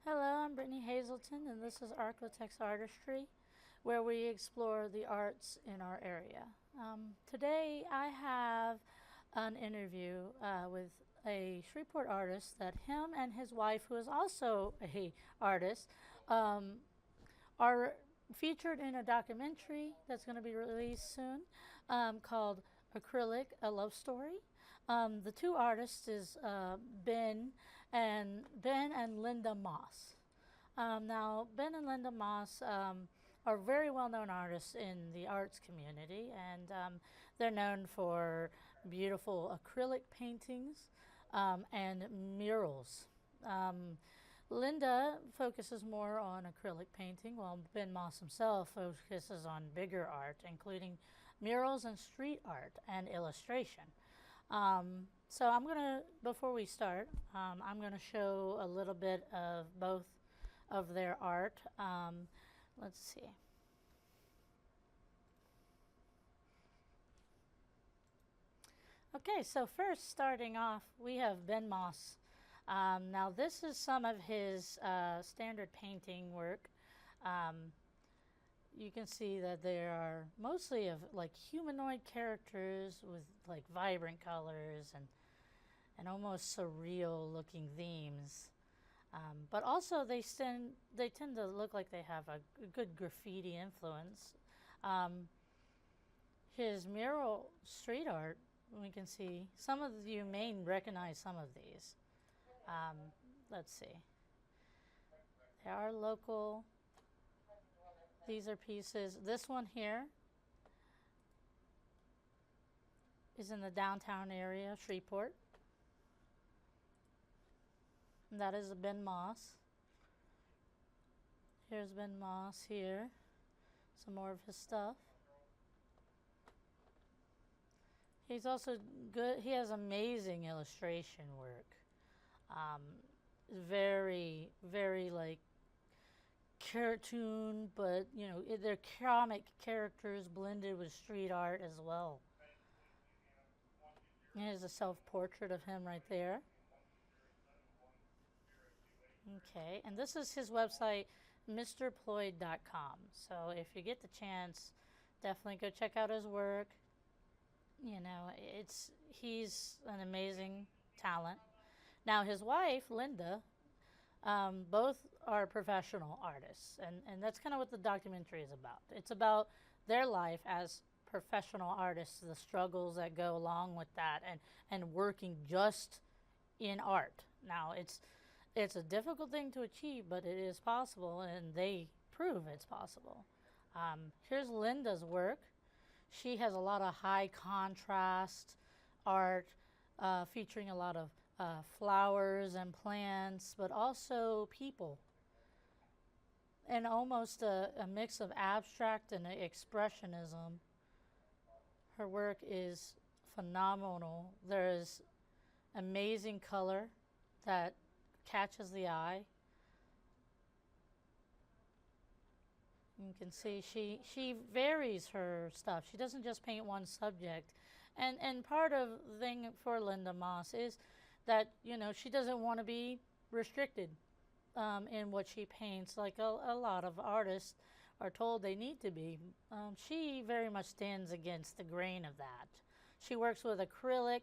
Hello, I'm Brittney Hazelton, and this is ArkLaTex Artistry, where we explore the arts in our area. Today, I have an interview with a Shreveport artist that him and his wife, who is also a artist, are featured in a documentary that's going to be released soon called Acrylic, a Love Story. The two artists is Ben and Linda Moss. Now, Ben and Linda Moss are very well-known artists in the arts community, and they're known for beautiful acrylic paintings and murals. Linda focuses more on acrylic painting, while Ben Moss himself focuses on bigger art, including murals and street art and illustration. So before we start, I'm going to show a little bit of both of their art. Let's see. Okay, so first starting off, we have Ben Moss. Now this is some of his standard painting work. You can see that they are mostly of like humanoid characters with like vibrant colors and almost surreal looking themes. But also they tend to look like they have a good graffiti influence. His mural street art, we can see some of you may recognize some of these. Let's see. They are local. These are pieces. This one here is in the downtown area, Shreveport. And that is Ben Moss. Here's Ben Moss here. Some more of his stuff. He's also good. He has amazing illustration work. Very, very like cartoon, but you know, they're comic characters blended with street art as well. Here's a self-portrait of him right there. Okay, and this is his website, mrployd.com. So if you get the chance, definitely go check out his work. You know, he's an amazing talent. Now his wife, Linda, both are professional artists, and that's kind of what the documentary is about. It's about their life as professional artists, the struggles that go along with that, and working just in art. Now it's a difficult thing to achieve, but it is possible, and they prove it's possible. Here's Linda's work. She has a lot of high contrast art featuring a lot of flowers and plants, but also people, and almost a mix of abstract and expressionism. Her work is phenomenal. There is amazing color that catches the eye. You can see she varies her stuff. She doesn't just paint one subject. And part of the thing for Linda Moss is that, you know, she doesn't want to be restricted in what she paints, like a lot of artists are told they need to be. She very much stands against the grain of that. She works with acrylic,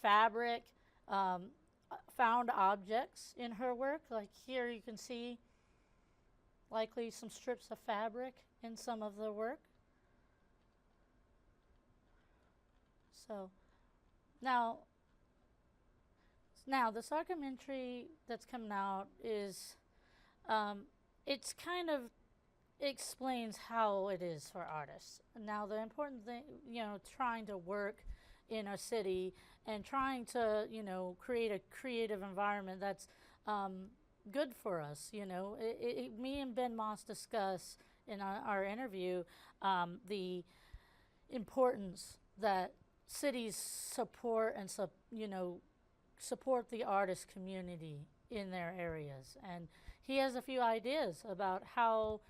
fabric, found objects in her work. Like here you can see likely some strips of fabric in some of the work. So now this documentary that's coming out is it's kind of explains how it is for artists. Now the important thing, you know, trying to work in a city and trying to, you know, create a creative environment that's good for us. You know, me and Ben Moss discuss in our interview the importance that cities support and support the artist community in their areas, and he has a few ideas about how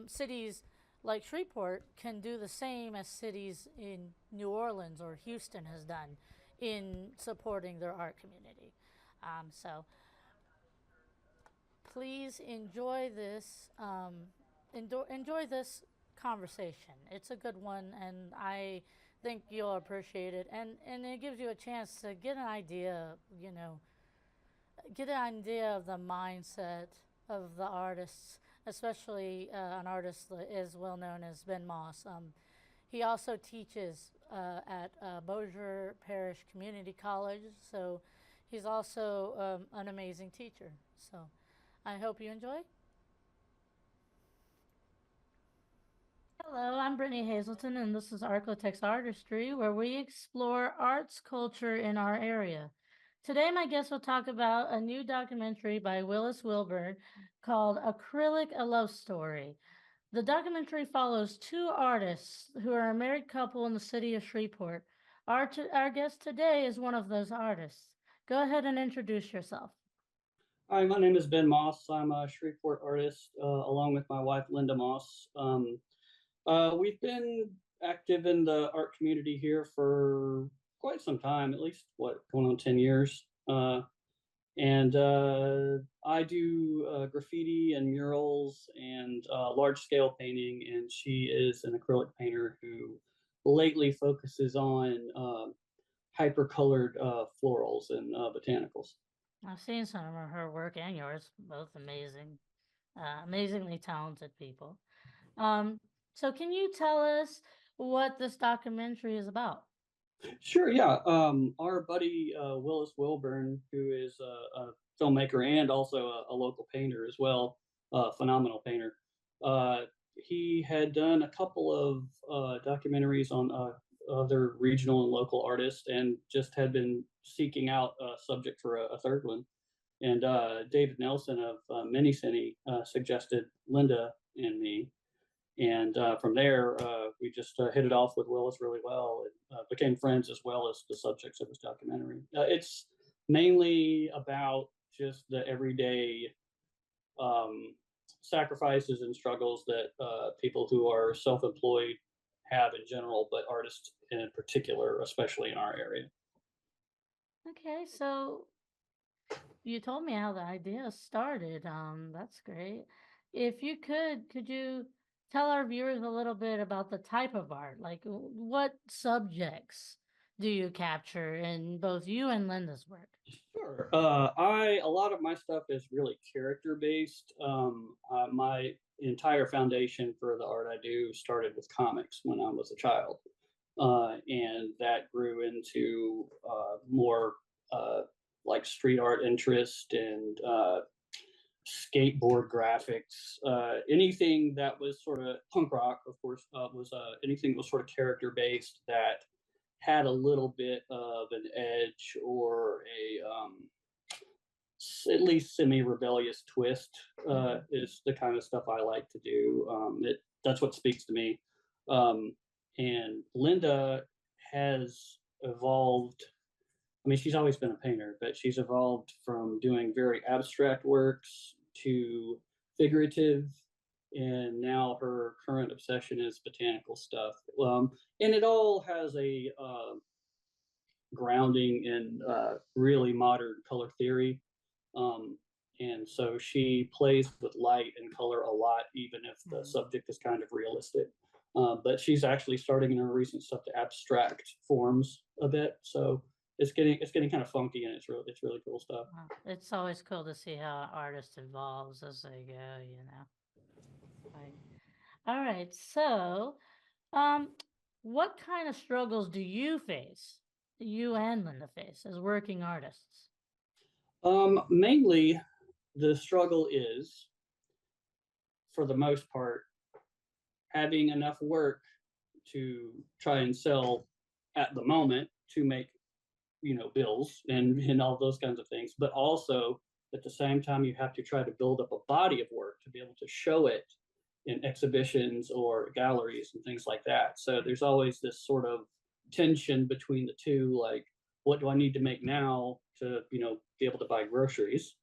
cities like Shreveport can do the same as cities in New Orleans or Houston has done in supporting their art community. So please enjoy this. Enjoy this conversation. It's a good one, and I think you'll appreciate it. And it gives you a chance to get an idea. Get an idea of the mindset of the artists, especially an artist that is well known as Ben Moss. He also teaches at Bossier Parish Community College, so he's also an amazing teacher. So I hope you enjoy. Hello, I'm Brittney Hazelton, and this is ArkLaTex Artistry, where we explore arts culture in our area. Today, my guest will talk about a new documentary by Willis Wilburn called Acrylic, a Love Story. The documentary follows two artists who are a married couple in the city of Shreveport. Our guest today is one of those artists. Go ahead and introduce yourself. Hi, my name is Ben Moss. I'm a Shreveport artist, along with my wife, Linda Moss. We've been active in the art community here for quite some time, at least, going on 10 years. And I do graffiti and murals and large scale painting, and she is an acrylic painter who lately focuses on hyper-colored florals and botanicals. I've seen some of her work and yours, both amazing, amazingly talented people. Um, so, can you tell us what this documentary is about? Sure, yeah. Our buddy Willis Wilburn, who is a filmmaker and also a local painter as well, phenomenal painter. Uh, he had done a couple of documentaries on other regional and local artists, and just had been seeking out a subject for a third one. And David Nelson of Minicine suggested Linda and me, and from there, we just hit it off with Willis really well, and became friends as well as the subjects of his documentary. It's mainly about just the everyday um, sacrifices and struggles that people who are self-employed have in general, but artists in particular, especially in our area. Okay, so you told me how the idea started. That's great. If you could you tell our viewers a little bit about the type of art? Like, what subjects do you capture in both you and Linda's work? Sure. A lot of my stuff is really character based. My entire foundation for the art I do started with comics when I was a child, and that grew into more like street art interest and skateboard graphics. Anything that was sort of punk rock, of course, was anything that was sort of character based that had a little bit of an edge or at least semi-rebellious twist is the kind of stuff I like to do. That's what speaks to me. And Linda has evolved. I mean, she's always been a painter, but she's evolved from doing very abstract works to figurative, and now her current obsession is botanical stuff. And it all has a grounding in really modern color theory. Um, and so she plays with light and color a lot, even if the subject is kind of realistic. But she's actually starting in her recent stuff to abstract forms a bit. So it's getting kind of funky, and it's really cool stuff. It's always cool to see how an artist evolves as they go, you know. Right. All right. So, um, what kind of struggles do you face, you and Linda face, as working artists? Mainly, the struggle is, for the most part, having enough work to try and sell at the moment to make bills and all those kinds of things, but also at the same time you have to try to build up a body of work to be able to show it in exhibitions or galleries and things like that. So there's always this sort of tension between the two, like, what do I need to make now to be able to buy groceries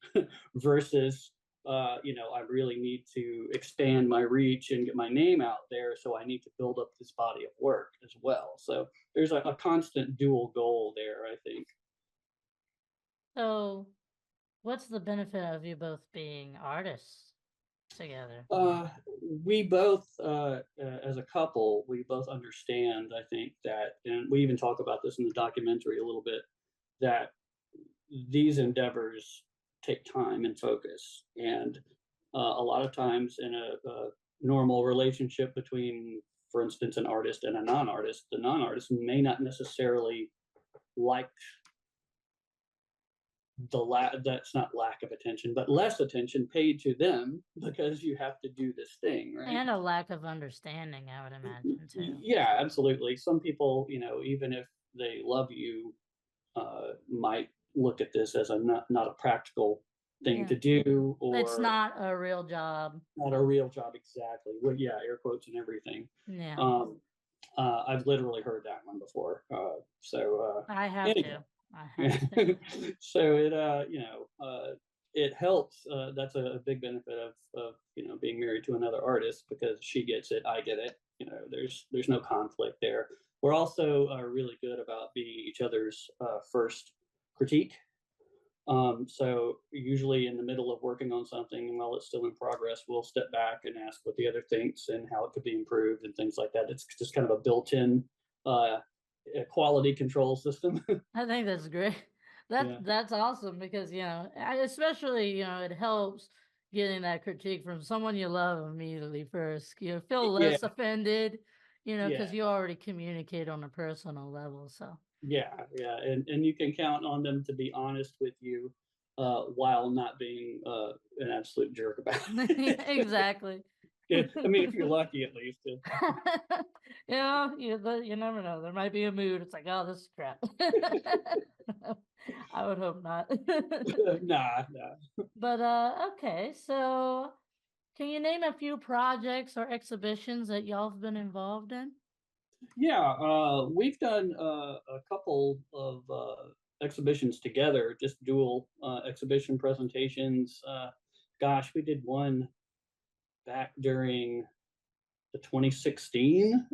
versus I really need to expand my reach and get my name out there, so I need to build up this body of work as well. So there's a constant dual goal there, I think. So, What's the benefit of you both being artists together? Uh, we both, as a couple, we both understand, I think, that, and we even talk about this in the documentary a little bit, that these endeavors take time and focus. And a lot of times in a normal relationship between, for instance, an artist and a non-artist, the non-artist may not necessarily like that's not lack of attention, but less attention paid to them because you have to do this thing, right? And a lack of understanding, I would imagine too. Yeah, absolutely. Some people, even if they love you, might look at this as a not a practical thing Yeah. to do, It's or not a real job. not a real job exactly. Well, yeah, air quotes and everything. Yeah. Um, I've literally heard that one before. I have Anyway, to. I have yeah. to. So it helps. That's a big benefit of being married to another artist, because she gets it, I get it. There's no conflict there. We're also really good about being each other's first critique. So usually in the middle of working on something, while it's still in progress, we'll step back and ask what the other thinks and how it could be improved and things like that. It's just kind of a built-in uh, quality control system. I think that's great. Yeah. That's awesome because especially it helps getting that critique from someone you love immediately first. You feel Yeah. less offended, Yeah. because you already communicate on a personal level. So Yeah, and you can count on them to be honest with you, while not being an absolute jerk about it. exactly. Yeah, I mean, if you're lucky, at least. You never know. There might be a mood. It's like, oh, this is crap. I would hope not. Nah. But okay, so can you name a few projects or exhibitions that y'all have been involved in? Yeah, we've done a couple of exhibitions together, just dual exhibition presentations. Gosh, we did one back during the 2016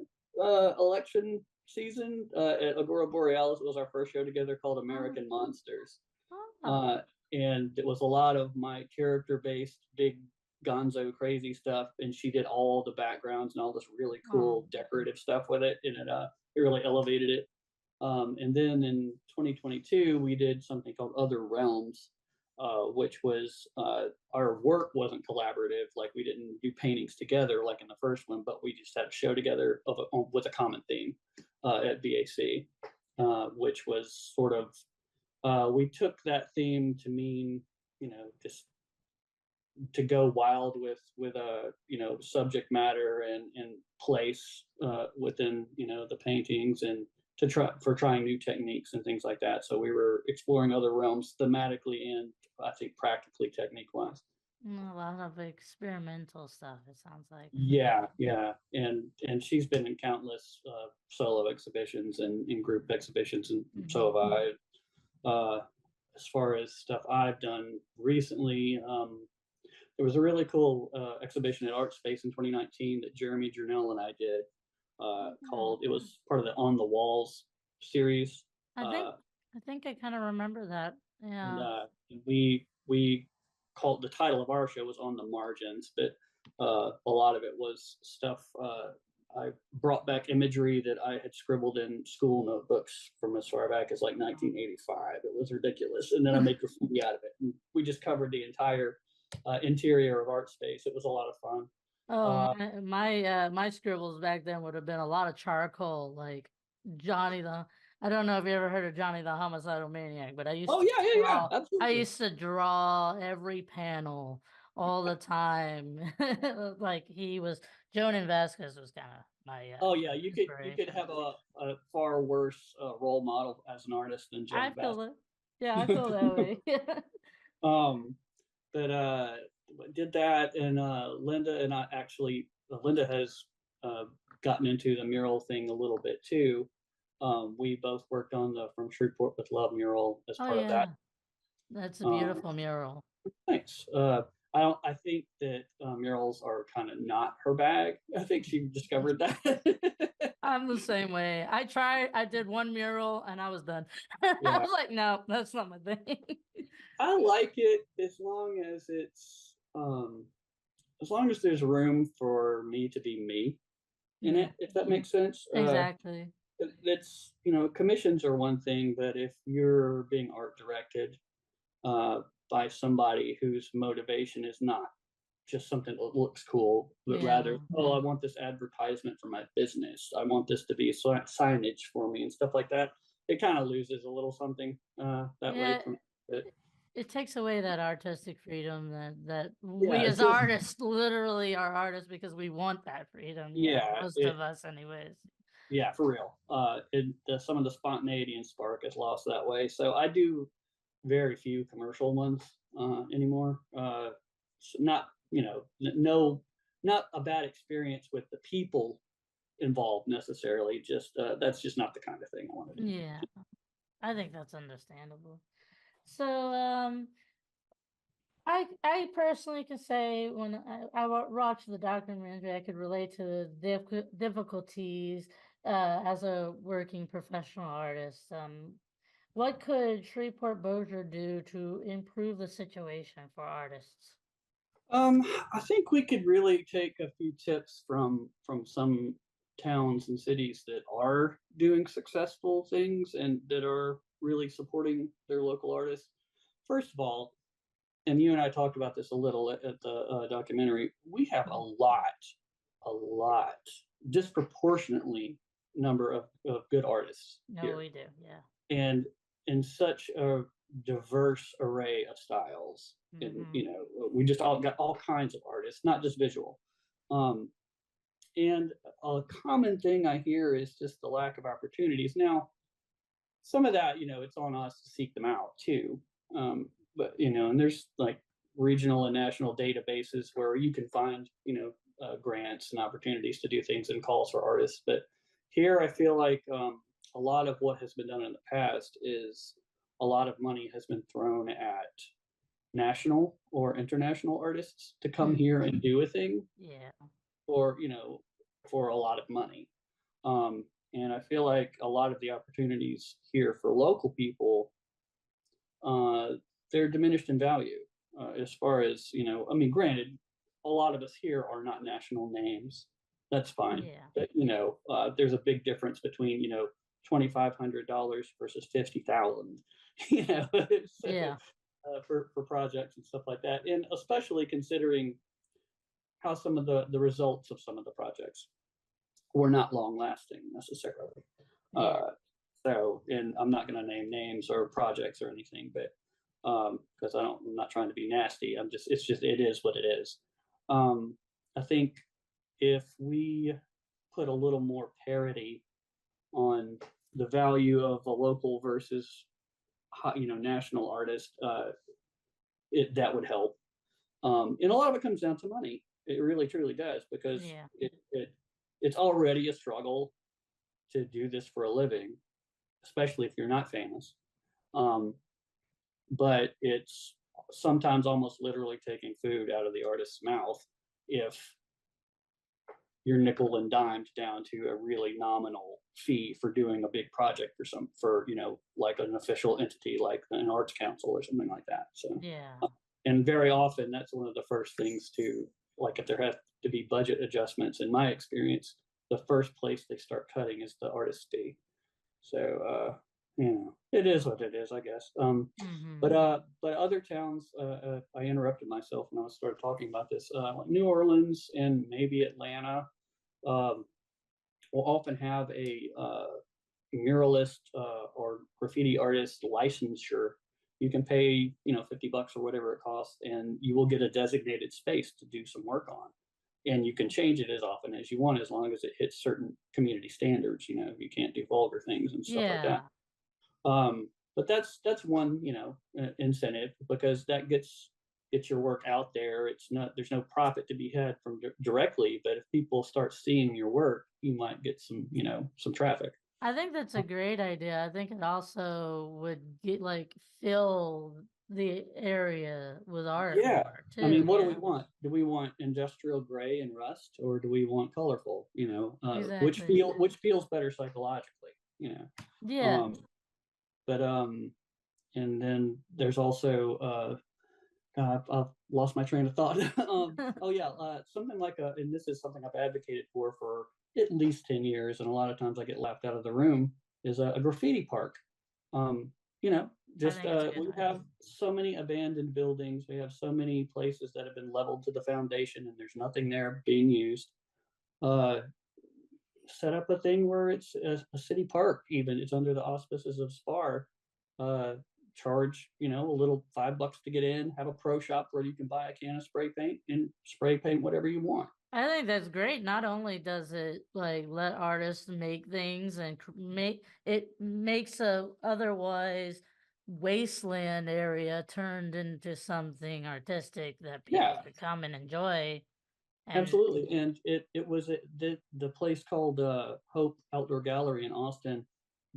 election season at Agora Borealis. It was our first show together, called Oh, American Monsters. oh, Uh, and it was a lot of my character based big gonzo crazy stuff. And she did all the backgrounds and all this really oh. cool decorative stuff with it. And it really elevated it. And then in 2022, we did something called Other Realms, which was our work wasn't collaborative. Like, we didn't do paintings together like in the first one, but we just had a show together with a common theme at BAC, which was sort of, we took that theme to mean, just to go wild with a subject matter and place within the paintings, and trying new techniques and things like that. So we were exploring other realms thematically and, I think, practically, technique wise. A lot of experimental stuff, it sounds like. Yeah, and she's been in countless solo exhibitions and in group exhibitions, and so have I. As far as stuff I've done recently, there was a really cool exhibition at Art Space in 2019 that Jeremy Jurnell and I did, Yeah. called, it was part of the On the Walls series. I think Uh, I think I kind of remember that. and Yeah. we called, the title of our show was On the Margins, but a lot of it was stuff. I brought back imagery that I had scribbled in school notebooks from as far back as like 1985. It was ridiculous, and then I made graffiti out of it. And we just covered the entire interior of Art Space. It was a lot of fun. Oh, Uh, my scribbles back then would have been a lot of charcoal, like Johnny the. I don't know if you ever heard of Johnny the Homicidal Maniac, but oh yeah, I absolutely. used to draw every panel all the time. Like he was Jonan Vasquez was kind of my Oh yeah, you could inspiration. have a far worse role model as an artist than I Joan feel it. Yeah, I feel that way. um, but did that, and Linda and I actually, Linda has uh, gotten into the mural thing a little bit too. We both worked on the From Shreveport with Love mural as Oh part of that. yeah, that's a Um, beautiful mural. Thanks. I think that murals are kind of not her bag. I think she discovered that. I'm the same way. I did one mural and I was done. I Yeah, was like, no, that's not my thing. I like it as long as there's room for me to be me in Yeah, it, if that makes sense. exactly. That's, commissions are one thing, but if you're being art directed uh, by somebody whose motivation is not just something that looks cool, but rather, Yeah. oh, I want this advertisement for my business. I want this to be signage for me and stuff like that. It kind of loses a little something that way Yeah, from it. it takes away that artistic freedom that we Yeah, as just artists literally are artists because we want that freedom, yeah, most of us anyways. yeah, for real. Some of the spontaneity and spark is lost that way. So I do very few commercial ones anymore. So not no, not a bad experience with the people involved necessarily. Just that's just not the kind of thing I want to do. Yeah, I think that's understandable. So, I personally can say when I watched the documentary, I could relate to the difficulties as a working professional artist. What could Shreveport Bossier do to improve the situation for artists? I think we could really take a few tips from some towns and cities that are doing successful things and that are really supporting their local artists. First of all, and you and I talked about this a little at the documentary, we have a lot, disproportionately number of good artists No, here, we do. Yeah. and in such a diverse array of styles. And Hmm. we just all got all kinds of artists, not just visual. Um, and a common thing I hear is just the lack of opportunities. Now, some of that, it's on us to seek them out too. But and there's like regional and national databases where you can find, grants and opportunities to do things and calls for artists. But here, I feel like a lot of what has been done in the past is a lot of money has been thrown at national or international artists to come Mm. here and do a thing Yeah. for for a lot of money. And I feel like a lot of the opportunities here for local people, uh, they're diminished in value. As far as I mean, granted, a lot of us here are not national names. That's fine, Yeah. but there's a big difference between $2,500 versus 50,000. So, Yeah. for projects and stuff like that, and especially considering how some of the results of some of the projects were not long lasting necessarily. Yeah. Uh, and I'm not going to name names or projects or anything, but because I'm not trying to be nasty. It is what it is. I think if we put a little more parity on the value of a local versus national artist, that would help. And a lot of it comes down to money. It really truly does, because Yeah. it's already a struggle to do this for a living, especially if you're not famous. Um, but it's sometimes almost literally taking food out of the artist's mouth if you're nickel and dimed down to a really nominal fee for doing a big project for like an official entity like an arts council or something like that. So Yeah. and very often that's one of the first things to, like, if there have to be budget adjustments, in my experience, the first place they start cutting is the artist fee. So it is what it is, I guess. Hmm. But other towns, I interrupted myself when I started talking about this, like New Orleans and maybe Atlanta, um, will often have a muralist or graffiti artist licensure. You can pay, $50 or whatever it costs, and you will get a designated space to do some work on. And you can change it as often as you want, as long as it hits certain community standards. You can't do vulgar things and stuff like that. Yeah. But that's one, incentive, because that gets your work out there. There's no profit to be had from directly, but if people start seeing your work, you might get some traffic. I think that's a great idea. I think it also would fill the area with Yeah, artwork. I mean, too. what do we Yeah, want? Do we want industrial gray and rust, or do we want colorful? exactly. Which feels better psychologically? Yeah, Um, but and then there's also I've lost my train of thought. Oh yeah, something like and this is something I've advocated for at least 10 years, and a lot of times I get laughed out of the room. Is a graffiti park. Um, you know, I just think it's a good we idea. have so many abandoned buildings. We have so many places that have been leveled to the foundation, and there's nothing there being used. Uh, Set up a thing where it's a city park. Even it's under the auspices of SPAR. Uh, Charge a little $5 to get in. Have a pro shop where you can buy a can of spray paint and spray paint whatever you want. I think that's great. Not only does it like let artists make things and makes a otherwise wasteland area turned into something artistic that people Yeah, could come and enjoy. And absolutely. And it was the place called Hope Outdoor Gallery in Austin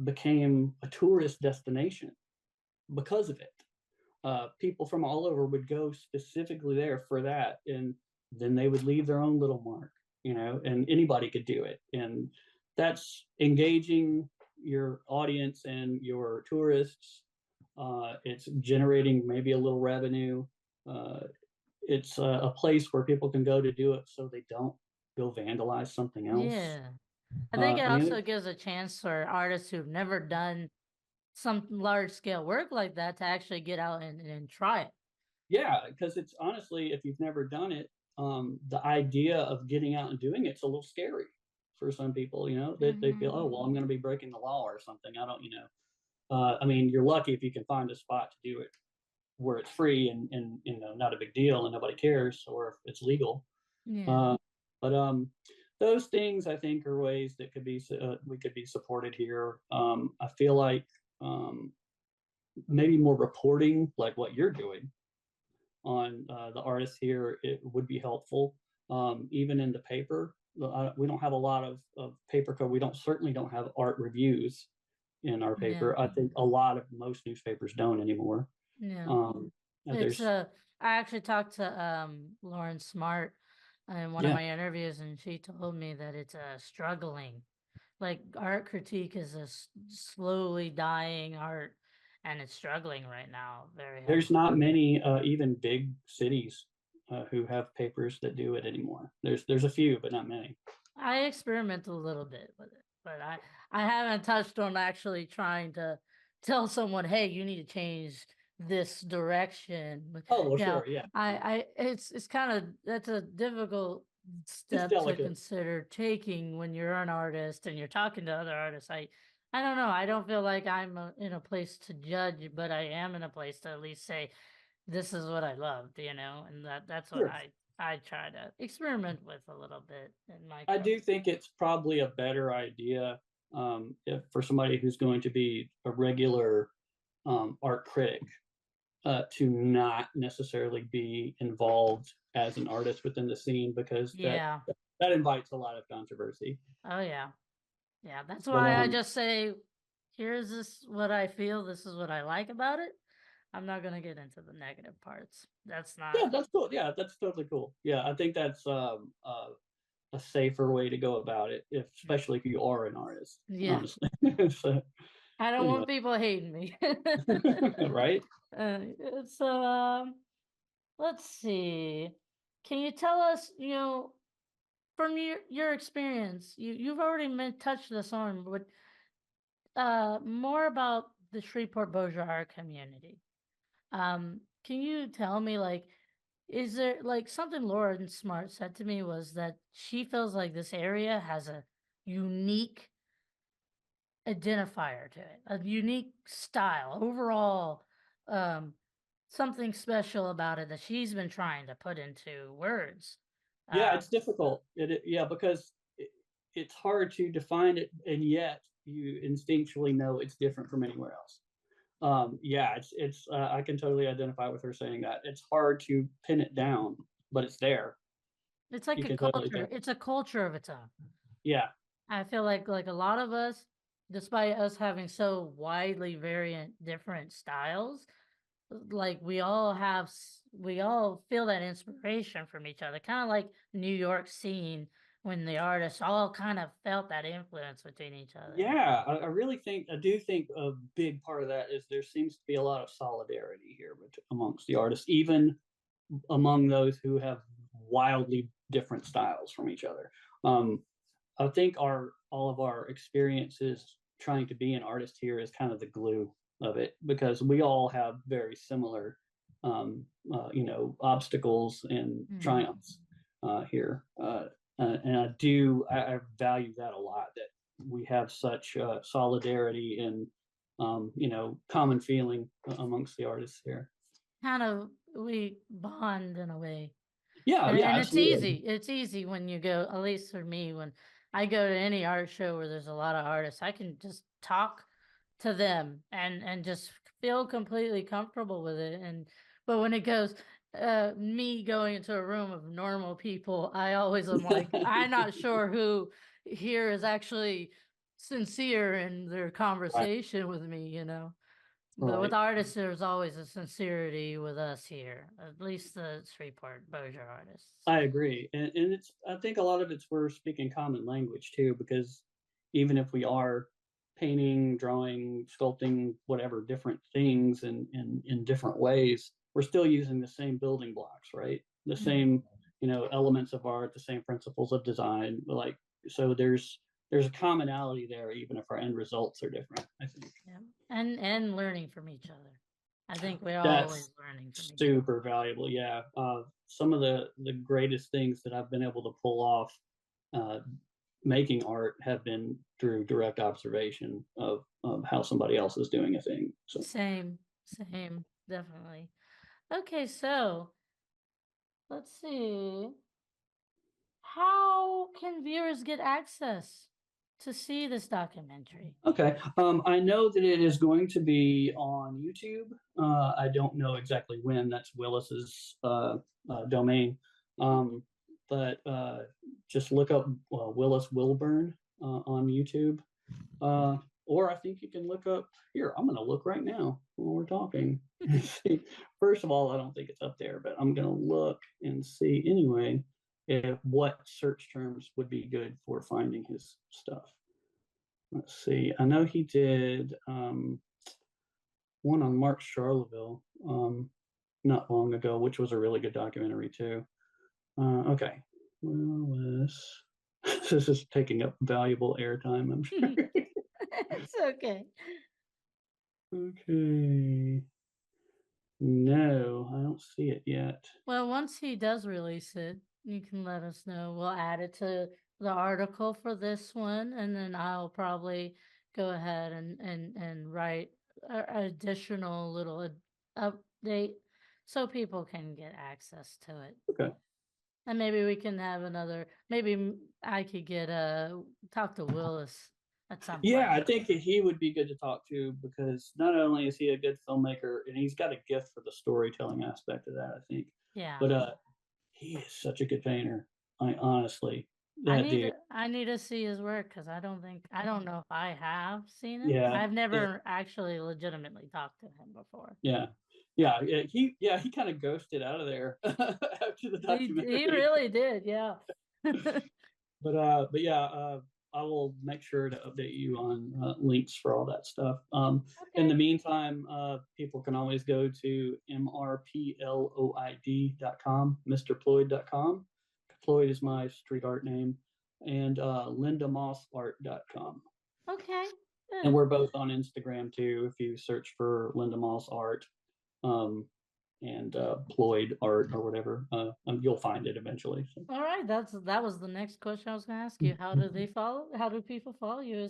became a tourist destination because of it. People from all over would go specifically there for that, and then they would leave their own little mark, and anybody could do it. And that's engaging your audience and your tourists. It's generating maybe a little revenue. Uh, it's a place where people can go to do it so they don't go vandalize something else. yeah, I think it I mean, also gives a chance for artists who've never done some large scale work like that to actually get out and try it. yeah, because it's honestly, if you've never done it, the idea of getting out and doing it's a little scary for some people. That they feel, Hmm. oh well, I'm going to be breaking the law or something. I don't, I mean, you're lucky if you can find a spot to do it where it's free and not a big deal and nobody cares, or if it's legal. Yeah, Uh, but those things I think are ways that we could be supported here. I feel like maybe more reporting, like what you're doing on the artists here, it would be helpful. Even in the paper, we don't have a lot of paper code. We certainly don't have art reviews in our yeah, paper. I think most newspapers don't anymore. yeah. Um, It's there's I actually talked to Lauren Smart in one of Yeah, my interviews, and she told me that it's struggling. Like art critique is slowly dying art, and it's struggling right now very there's heavily. not many even big cities who have papers that do it anymore. There's a few, but not many. I experiment a little bit with it, but I haven't touched on actually trying to tell someone, hey, you need to change this direction. Oh well, You know, sure, yeah, it's kind of that's a difficult it's step to delicate. consider taking when you're an artist and you're talking to other artists. I don't know. I don't feel like I'm in a place to judge, but I am in a place to at least say this is what I loved, and that's what Sure. I try to experiment with a little bit in my I craft. do think it's probably a better idea if for somebody who's going to be a regular art critic to not necessarily be involved as an artist within the scene because Yeah. that invites a lot of controversy. Oh yeah. Yeah. That's But why I just say, here's this what I feel. This is what I like about it. I'm not gonna get into the negative parts. That's not. yeah, that's cool. Yeah, that's totally cool. Yeah, I think that's a safer way to go about it, especially if you are an artist, Yeah. honestly. So I don't anyway, want people hating me. right? uh, so let's see. Can you tell us, from your experience, you've already touched this on, but more about the Shreveport Bossier art community. Can you tell me, like, is there like something Lauren Smart said to me was that she feels like this area has a unique identifier to it, a unique style, overall, um, something special about it that she's been trying to put into words. Yeah, Um, it's difficult. Yeah, because it's hard to define it, and yet you instinctually know it's different from anywhere else. Yeah, it's I can totally identify with her saying that. It's hard to pin it down, but it's there. it's like You a can totally culture. tell. It's a culture of its own. Yeah, I feel like a lot of us, despite us having so widely variant different styles, like we all we all feel that inspiration from each other, kind of like New York scene when the artists all kind of felt that influence between each other. Yeah, I do think a big part of that is there seems to be a lot of solidarity here amongst the artists, even among those who have wildly different styles from each other. Um, I think our all of our experiences trying to be an artist here is kind of the glue of it, because we all have very similar, obstacles and Mhm. triumphs here. And I value that a lot, that we have such solidarity and, common feeling amongst the artists here. Kind of we bond in a way. Yeah, yeah, And it's absolutely. easy. It's easy when you go, at least for me, when I go to any art show where there's a lot of artists, I can just talk to them and just feel completely comfortable with it. And but when it goes me going into a room of normal people, I always am like, I'm not sure who here is actually sincere in their Right, conversation with me, you know. But with right. artists, there's always a sincerity with us here, at least the Shreveport Bossier artists. I agree, and it's I think a lot of it's we're speaking common language too, because even if we are painting, drawing, sculpting, whatever different things in different ways, we're still using the same building blocks, right? The Mhm. same, elements of art, the same principles of design. Like, so there's a commonality there, even if our end results are different, I think. Yeah, and learning from each other. I think we're That's always learning from each other. super valuable. Yeah. Some of the greatest things that I've been able to pull off uh, making art have been through direct observation of how somebody else is doing a thing. So, Same, same, definitely. Okay, so let's see. How can viewers get access to see this documentary? okay. I know that it is going to be on YouTube. I don't know exactly when. That's Willis's domain. Um, but just look up Willis Wilburn on YouTube. Uh, or I think you can look up here. I'm going to look right now while we're talking. See, first of all, I don't think it's up there, but I'm going to look and see anyway if what search terms would be good for finding his stuff. Let's see. I know he did one on Mark Charleville not long ago, which was a really good documentary too. Okay. Well, this is taking up valuable airtime, I'm sure. It's okay. Okay. No, I don't see it yet. Well, once he does release it, you can let us know. We'll add it to the article for this one, and then I'll probably go ahead and write additional little update so people can get access to it. Okay. And maybe we can have another. Maybe I could get talk to Willis at some Yeah, point. I think that he would be good to talk to, because not only is he a good filmmaker, and he's got a gift for the storytelling aspect of that, I think. Yeah, But he is such a good painter. I honestly, that dude. I need to see his work because I don't know if I have seen it. Yeah, I've it, never actually legitimately talked to him before. yeah, he kind of ghosted out of there after the He documentary. really did, yeah. But yeah, I will make sure to update you on links for all that stuff. In Okay. the meantime, people can always go to mrploid.com, mrploid.com. Ploid is my street art name, and lindamossart.com. Okay. And Good. we're both on Instagram too. If you search for Linda Moss Art, um, and Ploid Art or whatever, you'll find it eventually. So. All right. That was the next question I was going to ask you. How do they follow? How do people follow you?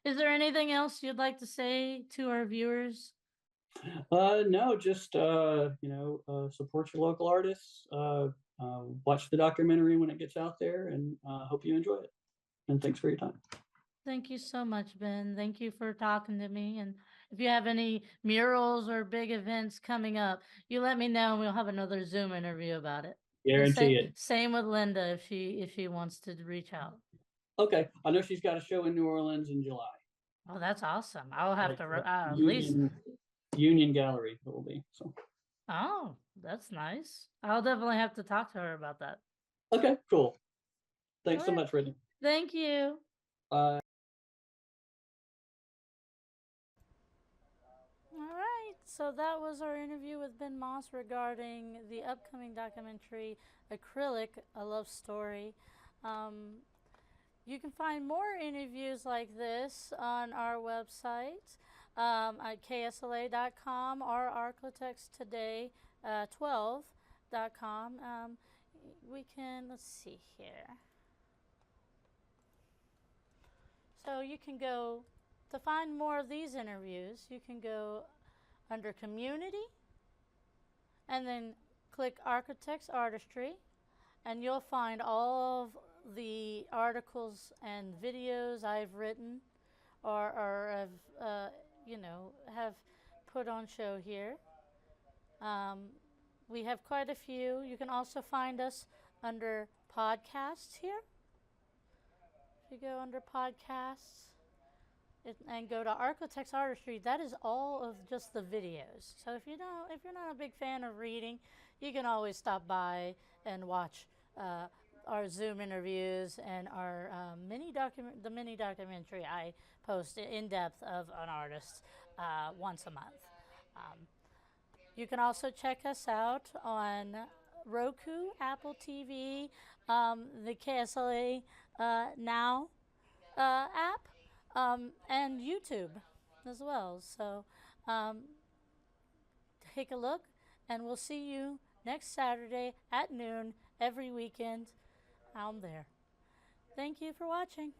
Is there anything else you'd like to say to our viewers? No, just support your local artists. Watch the documentary when it gets out there, and hope you enjoy it. And thanks for your time. Thank you so much, Ben. Thank you for talking to me. And if you have any murals or big events coming up, you let me know and we'll have another Zoom interview about it. And Guarantee it. same with Linda if she wants to reach out. Okay, I know she's got a show in New Orleans in July. Oh, that's awesome. I'll have Like to at least Union Union Gallery. It will be so. Oh, that's nice. I'll definitely have to talk to her about that. Okay, cool. Thanks so Okay. much, Brittney. Thank you. Bye. All right, so that was our interview with Ben Moss regarding the upcoming documentary Acrylic, A Love Story. You can find more interviews like this on our website at KSLA.com or ArkLaTexToday12.com. We can, let's see here. So you can go, to find more of these interviews, you can go under Community and then click ArkLaTex Artistry, and you'll find all of the articles and videos I've written or have put on show here. We have quite a few. You can also find us under podcasts here. If you go under podcasts and go to ArkLaTex Artistry, that is all of just the videos. So if you're not a big fan of reading, you can always stop by and watch our Zoom interviews and our mini documentary I post in depth of an artist once a month. You can also check us out on Roku, Apple TV, the KSLA Now app, and YouTube as well. So take a look, and we'll see you next Saturday at noon every weekend. I'm there. Thank you for watching.